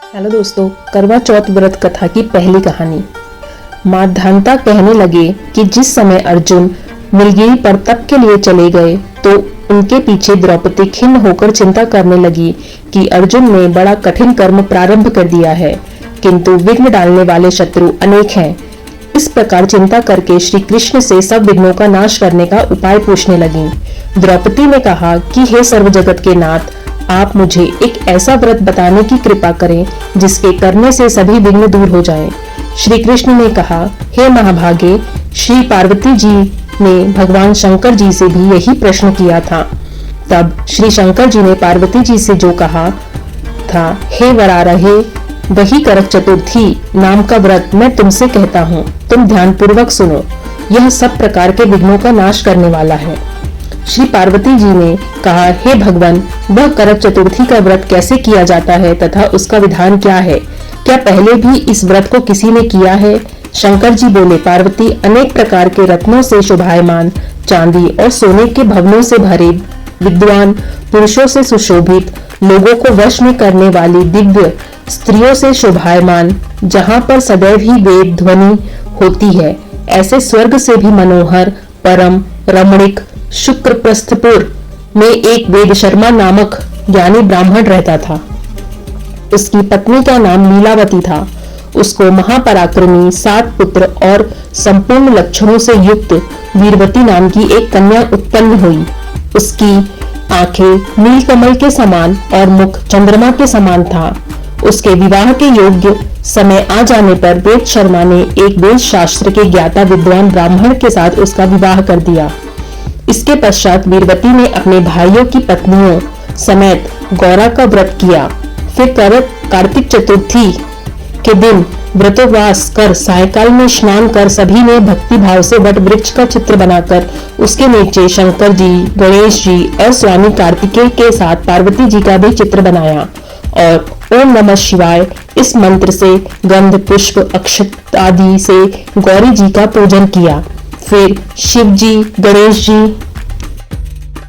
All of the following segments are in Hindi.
हेलो दोस्तों, करवा चौथ व्रत कथा की पहली कहानी। माधानता कहने लगे कि जिस समय अर्जुन नीलगिरी पर तप के लिए चले गए तो उनके पीछे द्रौपदी खिन्न होकर चिंता करने लगी कि अर्जुन ने बड़ा कठिन कर्म प्रारंभ कर दिया है, किंतु विघ्न डालने वाले शत्रु अनेक हैं। इस प्रकार चिंता करके श्री कृष्ण से सब विघ्नों का नाश करने का उपाय पूछने लगी। द्रौपदी ने कहा कि हे सर्व जगत के नाथ, आप मुझे एक ऐसा व्रत बताने की कृपा करें जिसके करने से सभी विघ्न दूर हो जाएं। श्री कृष्ण ने कहा, हे महाभागे, श्री पार्वती जी ने भगवान शंकर जी से भी यही प्रश्न किया था। तब श्री शंकर जी ने पार्वती जी से जो कहा था, हे वरारहे, वही करक चतुर्थी नाम का व्रत मैं तुमसे कहता हूँ, तुम ध्यान पूर्वक सुनो। यह सब प्रकार के विघ्नों का नाश करने वाला है। श्री पार्वती जी ने कहा, हे भगवान, वह करक चतुर्थी का व्रत कैसे किया जाता है तथा उसका विधान क्या है? क्या पहले भी इस व्रत को किसी ने किया है? शंकर जी बोले, पार्वती, अनेक प्रकार के रत्नों से शोभायमान, चांदी और सोने के भवनों से भरे, विद्वान पुरुषों से सुशोभित, लोगों को वश में करने वाली दिव्य स्त्रियों से शोभायमान, जहाँ पर सदैव ही वेद ध्वनि होती है, ऐसे स्वर्ग से भी मनोहर, परम रमणीक शुक्रप्रस्थपुर में एक वेद शर्मा नामक ज्ञानी ब्राह्मण रहता था। उसकी पत्नी का नाम लीलावती था। उसको महापराक्रमी 7 पुत्र और संपूर्ण लक्षणों से युक्त वीरवती नाम की एक कन्या उत्पन्न हुई। उसकी आंखें नीलकमल के समान और मुख चंद्रमा के समान था। उसके विवाह के योग्य समय आ जाने पर वेद शर्मा ने एक वेद शास्त्र के ज्ञाता विद्वान ब्राह्मण के साथ उसका विवाह कर दिया। इसके पश्चात वीरवती ने अपने भाइयों की पत्नियों समेत गौरा का व्रत किया। फिर कार्तिक चतुर्थी के दिन व्रतोपवास कर सायंकाल में स्नान कर सभी ने भक्ति भाव से वट वृक्ष का चित्र बनाकर उसके नीचे शंकर जी, गणेश जी और स्वामी कार्तिकेय के साथ पार्वती जी का भी चित्र बनाया और ओम नमः शिवाय इस मंत्र से गंध पुष्प अक्षत आदि से गौरी जी का पूजन किया। फिर शिव जी, गणेश जी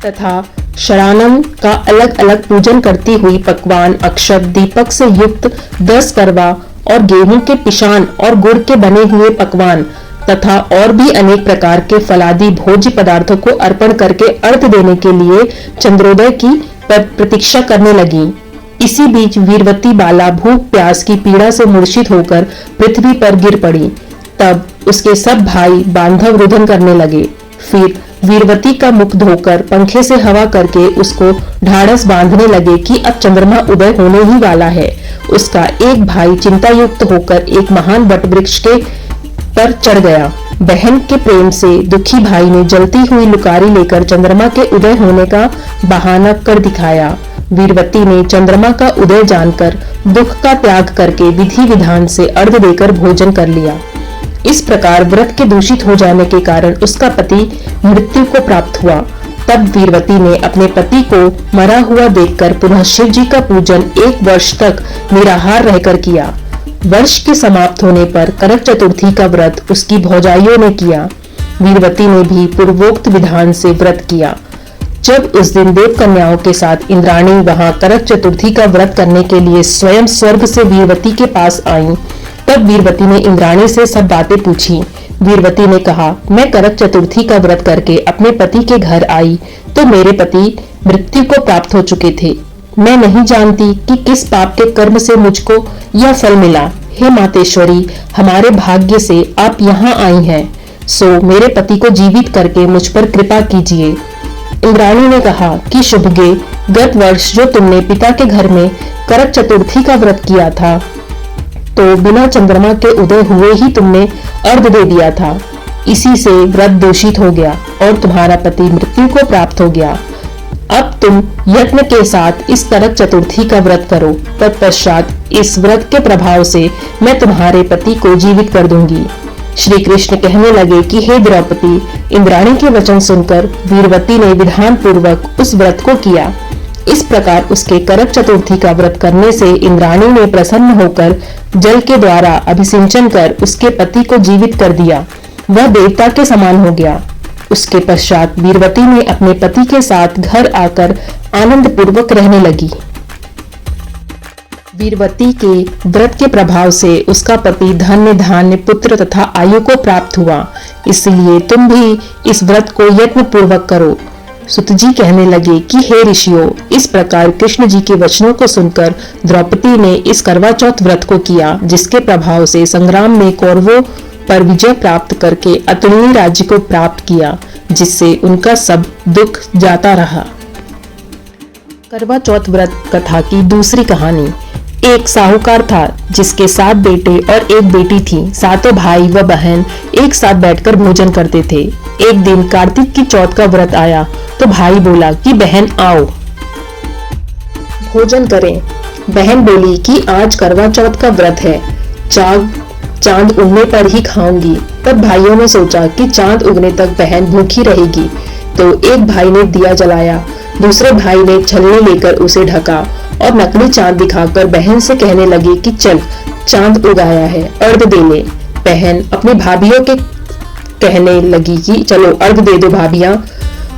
तथा शरानम का अलग अलग पूजन करती हुई पकवान, अक्षत, दीपक से युक्त 10 करवा और गेहूं के पिशान और गुड़ के बने हुए पकवान तथा और भी अनेक प्रकार के फलादि भोज्य पदार्थों को अर्पण करके अर्घ देने के लिए चंद्रोदय की प्रतीक्षा करने लगी। इसी बीच वीरवती बाला भूख प्यास की पीड़ा से मूर्छित होकर पृथ्वी पर गिर पड़ी। तब उसके सब भाई बांधव रुदन करने लगे। फिर वीरवती का मुख धोकर पंखे से हवा करके उसको ढाढ़स बांधने लगे कि अब चंद्रमा उदय होने ही वाला है। उसका एक भाई चिंता युक्त होकर एक महान वट वृक्ष के पर चढ़ गया। बहन के प्रेम से दुखी भाई ने जलती हुई लुकारी लेकर चंद्रमा के उदय होने का बहाना कर दिखाया। वीरवती ने चंद्रमा का उदय जानकर दुख का त्याग करके विधि विधान से अर्घ देकर भोजन कर लिया। इस प्रकार व्रत के दूषित हो जाने के कारण उसका पति मृत्यु को प्राप्त हुआ। तब वीरवती ने अपने पति को मरा हुआ देखकर पुनः शिव जी का पूजन 1 वर्ष तक निराहार रहकर किया। वर्ष के समाप्त होने पर करक चतुर्थी का व्रत उसकी भौजाइयों ने किया। वीरवती ने भी पूर्वोक्त विधान से व्रत किया। जब उस दिन देव कन्याओं के साथ इंद्राणी वहां करक चतुर्थी का व्रत करने के लिए स्वयं स्वर्ग से वीरवती के पास आईं, तब वीरवती ने इंद्राणी से सब बातें पूछी। वीरवती ने कहा, मैं करक चतुर्थी का व्रत करके अपने पति के घर आई तो मेरे पति मृत्यु को प्राप्त हो चुके थे। मैं नहीं जानती कि किस पाप के कर्म से मुझको यह फल मिला। हे मातेश्वरी, हमारे भाग्य से आप यहाँ आई हैं, सो मेरे पति को जीवित करके मुझ पर कृपा कीजिए। इंद्राणी ने कहा कि शुभगे, गत वर्ष जो तुमने पिता के घर में करक चतुर्थी का व्रत किया था तो बिना चंद्रमा के उदय हुए ही तुमने अर्घ दे दिया था। इसी से व्रत दूषित हो गया और तुम्हारा पति मृत्यु को प्राप्त हो गया। अब तुम यत्न के साथ इस करक चतुर्थी का व्रत करो। तत्पश्चात इस व्रत के प्रभाव से मैं तुम्हारे पति को जीवित कर दूंगी। श्री कृष्ण कहने लगे कि हे द्रौपदी, इंद्राणी के वचन सुनकर वीरवती ने विधान पूर्वक उस व्रत को किया। इस प्रकार उसके करक चतुर्थी का व्रत करने से इंद्राणी ने प्रसन्न होकर जल के द्वारा अभिसिंचन कर उसके पति को जीवित कर दिया। वह देवता के समान हो गया। उसके पश्चात वीरवती ने अपने पति के साथ घर आकर आनंद पूर्वक रहने लगी। वीरवती के व्रत के प्रभाव से उसका पति धन्य धान्य पुत्र तथा आयु को प्राप्त हुआ, इसलिए तुम भी इस व्रत को यत्न पूर्वक करो। सुत जी कहने लगे कि हे ऋषियों, इस प्रकार कृष्ण जी के वचनों को सुनकर द्रौपदी ने इस करवा चौथ व्रत को किया, जिसके प्रभाव से संग्राम में कौरवों पर विजय प्राप्त करके अतुलनीय राज्य को प्राप्त किया, जिससे उनका सब दुख जाता रहा। करवा चौथ व्रत कथा की दूसरी कहानी। एक साहूकार था जिसके 7 बेटे और 1 बेटी थी। सातों भाई व बहन एक साथ बैठकर भोजन करते थे। एक दिन कार्तिक की चौथ का व्रत आया तो भाई बोला कि बहन आओ भोजन करें। बहन बोली कि आज करवा चौथ का व्रत है, चांद उगने पर ही खाऊंगी। तब भाइयों ने सोचा कि चांद उगने तक बहन भूखी रहेगी, तो एक भाई ने दिया जलाया, दूसरे भाई ने छलनी लेकर उसे ढका और नकली चांद दिखाकर बहन से कहने लगे कि चल चांद उगाया है, अर्घ दे ले। बहन अपनी भाभीियों के कहने लगी कि चलो अर्घ दे दो। भाभियां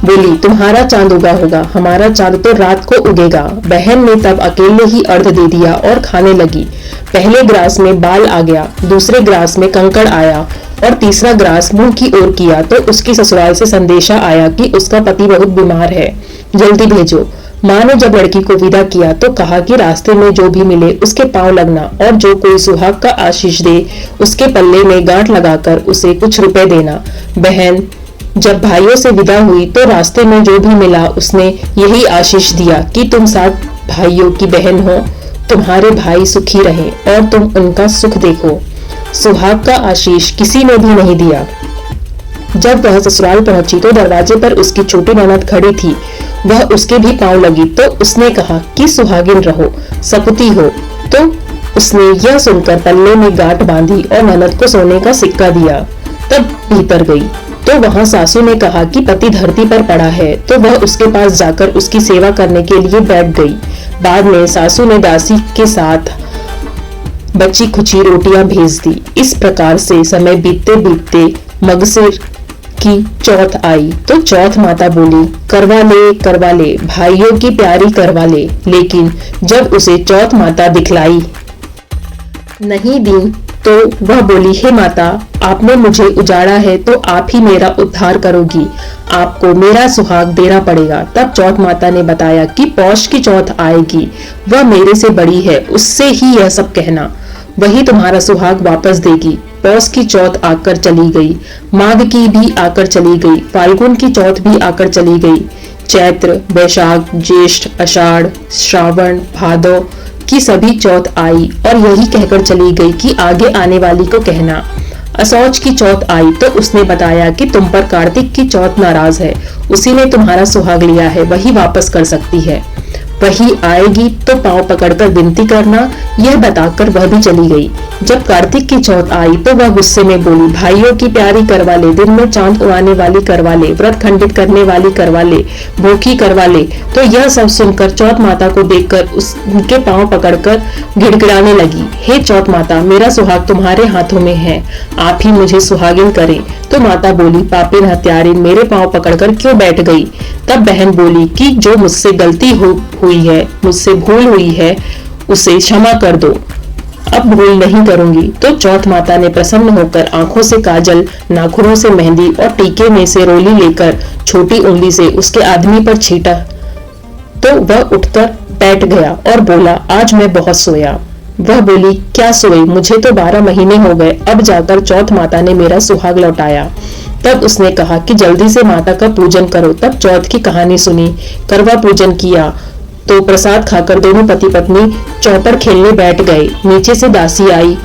बोली तुम्हारा चांद उगा होगा, हमारा चांद तो रात को उगेगा। बहन ने तब अकेले ही अर्घ दे दिया और खाने लगी। पहले ग्रास में बाल आ गया, दूसरे ग्रास में कंकड़ आया और तीसरा ग्रास मुंह की ओर किया तो उसकी ससुराल से संदेशा आया कि उसका पति बहुत बीमार है, जल्दी भेजो। माँ ने जब लड़की को विदा किया तो कहा कि रास्ते में जो भी मिले उसके पांव लगना और जो कोई सुहाग का आशीष दे उसके पल्ले में गांठ लगाकर उसे कुछ रुपए देना। बहन जब भाइयों से विदा हुई तो रास्ते में जो भी मिला उसने यही आशीष दिया कि तुम 7 भाइयों की बहन हो, तुम्हारे भाई सुखी रहे और तुम उनका सुख देखो। सुहाग का आशीष किसी ने भी नहीं दिया। जब वह ससुराल पहुंची तो दरवाजे पर उसकी छोटी ननद खड़ी थी। वह उसके भी पांव लगी तो उसने कहा कि सुहागिन रहो, सपुती हो। तो उसने यह सुनकर पल्ले में गांठ बांधी और ननद को सोने का सिक्का दिया। तब भीतर गई तो वहां सासू ने कहा कि पति धरती पर पड़ा है, तो वह उसके पास जाकर उसकी सेवा करने के लिए बैठ गई। बाद में सासू ने दासी के साथ बची खुची रोटियां भेज दी। इस प्रकार से समय बीतते बीतते मगसिर की चौथ आई तो चौथ माता बोली करवा ले भाइयों की प्यारी करवा ले। लेकिन जब उसे चौथ माता दिखलाई नहीं दी तो वह बोली हे माता, आपने मुझे उजाड़ा है तो आप ही मेरा उद्धार करोगी, आपको मेरा सुहाग देना पड़ेगा। तब चौथ माता ने बताया कि पौष की चौथ आएगी, वह मेरे से बड़ी है, उससे ही यह सब कहना, वही तुम्हारा सुहाग वापस देगी। पौष की चौथ आकर चली गई, माघ की भी आकर चली गई, फाल्गुन की चौथ भी आकर चली गई, चैत्र, वैशाख, ज्येष्ठ, आषाढ़, श्रावण, भादव की सभी चौथ आई और यही कहकर चली गई कि आगे आने वाली को कहना। असौच की चौथ आई तो उसने बताया कि तुम पर कार्तिक की चौथ नाराज है, उसी ने तुम्हारा सुहाग लिया है, वही वापस कर सकती है, वही आएगी तो पांव पकड़कर विनती करना, यह बताकर वह भी चली गई। जब कार्तिक की चौथ आई तो वह गुस्से में बोली भाइयों की प्यारी करवा ले, दिन में चांद उड़ाने वाली करवा ले, व्रत खंडित करने वाली करवा ले, भूखी करवा ले। तो यह सब सुनकर चौथ माता को देखकर उनके पांव पकड़कर गिड़गिड़ाने लगी, हे चौथ माता, मेरा सुहाग तुम्हारे हाथों में है, आप ही मुझे सुहागिन करें। तो माता बोली पापिन हत्यारिन, मेरे पांव पकड़कर क्यों बैठ गई। तब बहन बोली कि जो मुझसे गलती हुई है, मुझसे भूल हुई है, उसे क्षमा कर दो, अब भूल नहीं करूंगी। तो चौथ माता ने प्रसन्न होकर आंखों से काजल, नाखूनों से मेहंदी और टीके में से रोली लेकर छोटी उंगली से उसके आदमी पर छीटा तो वह उठकर बैठ गया और बोला आज मैं बहुत सोया। वह बोली क्या सोई, मुझे तो 12 महीने हो गए, अब जाकर चौथ माता ने मेरा सुहाग लौटाया। तब उसने कहा कि जल्दी से माता का पूजन करो। तब चौथ की कहानी सुनी, करवा पूजन किया तो प्रसाद खाकर दोनों पति पत्नी चौपड़ खेलने बैठ गए। नीचे से दासी आई,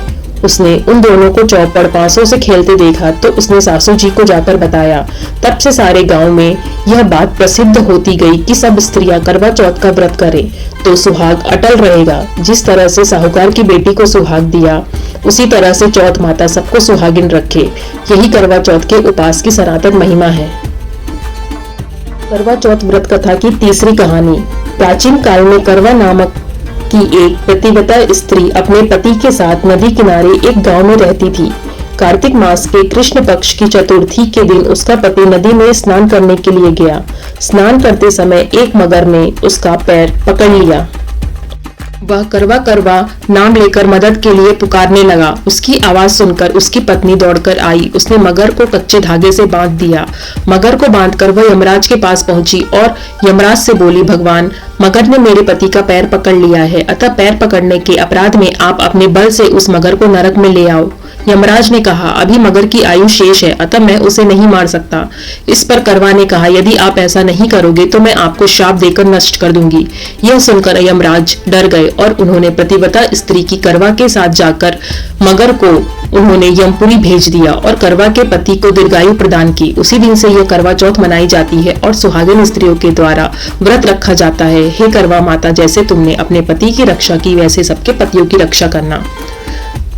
उसने उन दोनों को चौपड़ पांसों से खेलते देखा तो उसने सासू जी को जाकर बताया। तब से सारे गांव में यह बात प्रसिद्ध होती गई कि सब स्त्रियां करवा चौथ का व्रत करें तो सुहाग अटल रहेगा। जिस तरह से साहूकार की बेटी को सुहाग दिया, उसी तरह से चौथ माता सबको सुहागिन रखे। यही करवा चौथ के उपास की सनातन महिमा है। करवा चौथ व्रत कथा की तीसरी कहानी। प्राचीन काल में करवा नामक की एक पतिव्रता स्त्री अपने पति के साथ नदी किनारे एक गांव में रहती थी। कार्तिक मास के कृष्ण पक्ष की चतुर्थी के दिन उसका पति नदी में स्नान करने के लिए गया। स्नान करते समय एक मगर ने उसका पैर पकड़ लिया। वह करवा करवा नाम लेकर मदद के लिए पुकारने लगा। उसकी आवाज सुनकर उसकी पत्नी दौड़कर आई। उसने मगर को कच्चे धागे से बांध दिया। मगर को बांधकर वह यमराज के पास पहुंची और यमराज से बोली, भगवान, मगर ने मेरे पति का पैर पकड़ लिया है, अतः पैर पकड़ने के अपराध में आप अपने बल से उस मगर को नरक में ले आओ। यमराज ने कहा, अभी मगर की आयु शेष है, अतः मैं उसे नहीं मार सकता। इस पर करवा ने कहा, यदि आप ऐसा नहीं करोगे तो मैं आपको श्राप देकर नष्ट कर दूंगी। यह सुनकर यमराज डर गए और उन्होंने प्रतिव्रता स्त्री की करवा के साथ जाकर मगर को उन्होंने यमपुरी भेज दिया और करवा के पति को दीर्घायु प्रदान की। उसी दिन से यह करवा चौथ मनाई जाती है और सुहागिन स्त्रियों के द्वारा व्रत रखा जाता है। हे करवा माता, जैसे तुमने अपने पति की रक्षा की, वैसे सबके पतियों की रक्षा करना।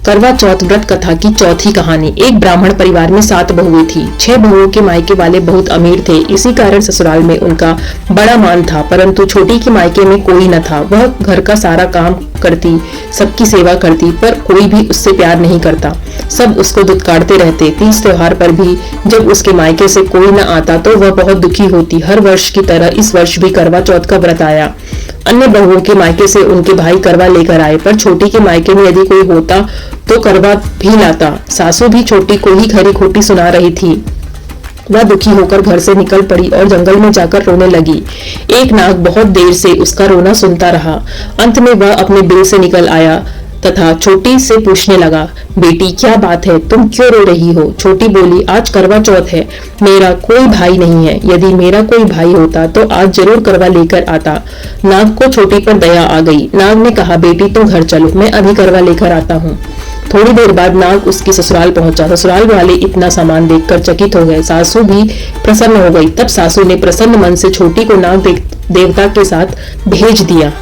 करवा चौथ व्रत कथा की चौथी कहानी। एक ब्राह्मण परिवार में 7 बहुएं थी। 6 बहुओं के मायके वाले बहुत अमीर थे, इसी कारण ससुराल में उनका बड़ा मान था, परंतु छोटी के मायके में कोई न था। वह घर का सारा काम करती, सबकी सेवा करती, पर कोई भी उससे प्यार नहीं करता। सब उसको दुत्कारते रहते। तीज त्योहार पर भी जब उसके मायके से कोई न आता तो वह बहुत दुखी होती। हर वर्ष की तरह इस वर्ष भी करवा चौथ का व्रत आया। अन्य बहुओं के मायके से उनके भाई करवा लेकर आए, पर छोटी के मायके में यदि कोई होता तो करवा भी लाता। सासू भी छोटी को ही खरी खोटी सुना रही थी। वह दुखी होकर घर से निकल पड़ी और जंगल में जाकर रोने लगी। एक नाग बहुत देर से उसका रोना सुनता रहा। अंत में वह अपने बिल से निकल आया तथा छोटी से पूछने लगा, बेटी क्या बात है, तुम क्यों रो रही हो? छोटी बोली, आज करवा चौथ है, मेरा कोई भाई नहीं है। यदि मेरा कोई भाई होता तो आज जरूर करवा लेकर आता। नाग को छोटी पर दया आ गई। नाग ने कहा, बेटी तुम घर चलो, मैं अभी करवा लेकर आता हूँ। थोड़ी देर बाद नाग उसके ससुराल पहुंचा। ससुराल वाले इतना सामान देखकर चकित हो गए। सासू भी प्रसन्न हो गई। तब सासू ने प्रसन्न मन से छोटी को नाग देवता के साथ भेज दिया।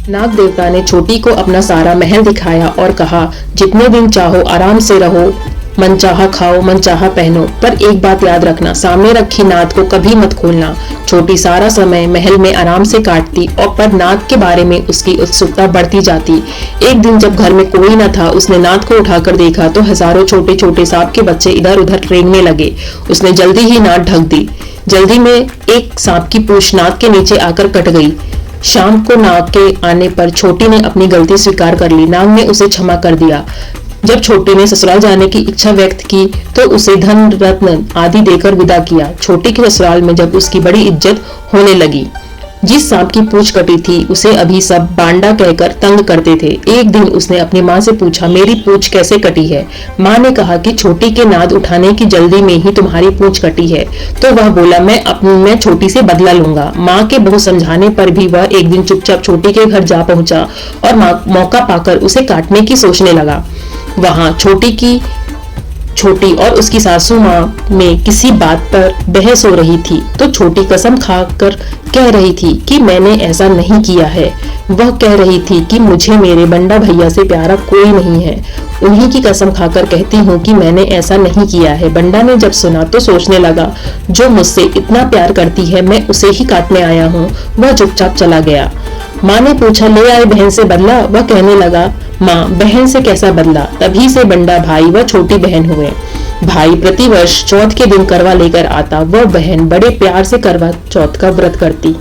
नाग देवता ने छोटी को अपना सारा महल दिखाया और कहा, जितने दिन चाहो आराम से रहो, मनचाहा खाओ, मनचाहा पहनो, पर एक बात याद रखना, सामने रखी नाद को कभी मत खोलना। छोटी सारा समय महल में आराम से काटती और पर नाद के बारे में उसकी उत्सुकता बढ़ती जाती। एक दिन जब घर में कोई न था, उसने नाद को उठाकर देखा तो हजारों छोटे छोटे सांप के बच्चे इधर उधर रेंगने लगे। उसने जल्दी ही नाद ढक दी। जल्दी में एक सांप की पूंछ नाद के नीचे आकर कट गई। शाम को नाग के आने पर छोटी ने अपनी गलती स्वीकार कर ली। नाग ने उसे क्षमा कर दिया। जब छोटी ने ससुराल जाने की इच्छा व्यक्त की तो उसे धन रत्न आदि देकर विदा किया। छोटी के ससुराल में जब उसकी बड़ी इज्जत होने लगी। जिस सांप की पूंछ कटी थी उसे अभी सब बांडा कहकर तंग करते थे। एक दिन उसने अपनी माँ से पूछा, मेरी पूंछ कैसे कटी है? माँ ने कहा कि छोटी के नाद उठाने की जल्दी में ही तुम्हारी पूंछ कटी है। तो वह बोला, मैं छोटी से बदला लूंगा। माँ के बहुत समझाने पर भी वह एक दिन चुपचाप छोटी के घर जा पहुंचा और मौका पाकर उसे काटने की सोचने लगा। वहां छोटी और उसकी सासू माँ में किसी बात पर बहस हो रही थी तो छोटी कसम खाकर कह रही थी कि मैंने ऐसा नहीं किया है। वह कह रही थी कि मुझे मेरे बंडा भैया से प्यारा कोई नहीं है। उन्हीं की कसम खाकर कहती हूँ कि मैंने ऐसा नहीं किया है। बंडा ने जब सुना तो सोचने लगा, जो मुझसे इतना प्यार करती है मैं उसे ही काटने आया हूँ। वह चुपचाप चला गया। माँ ने पूछा, ले आए बहन से बदला? वह कहने लगा, माँ बहन से कैसा बदला? तभी से बंडा भाई व छोटी बहन हुए। भाई प्रतिवर्ष चौथ के दिन करवा लेकर आता। वह बहन बड़े प्यार से करवा चौथ का व्रत करती।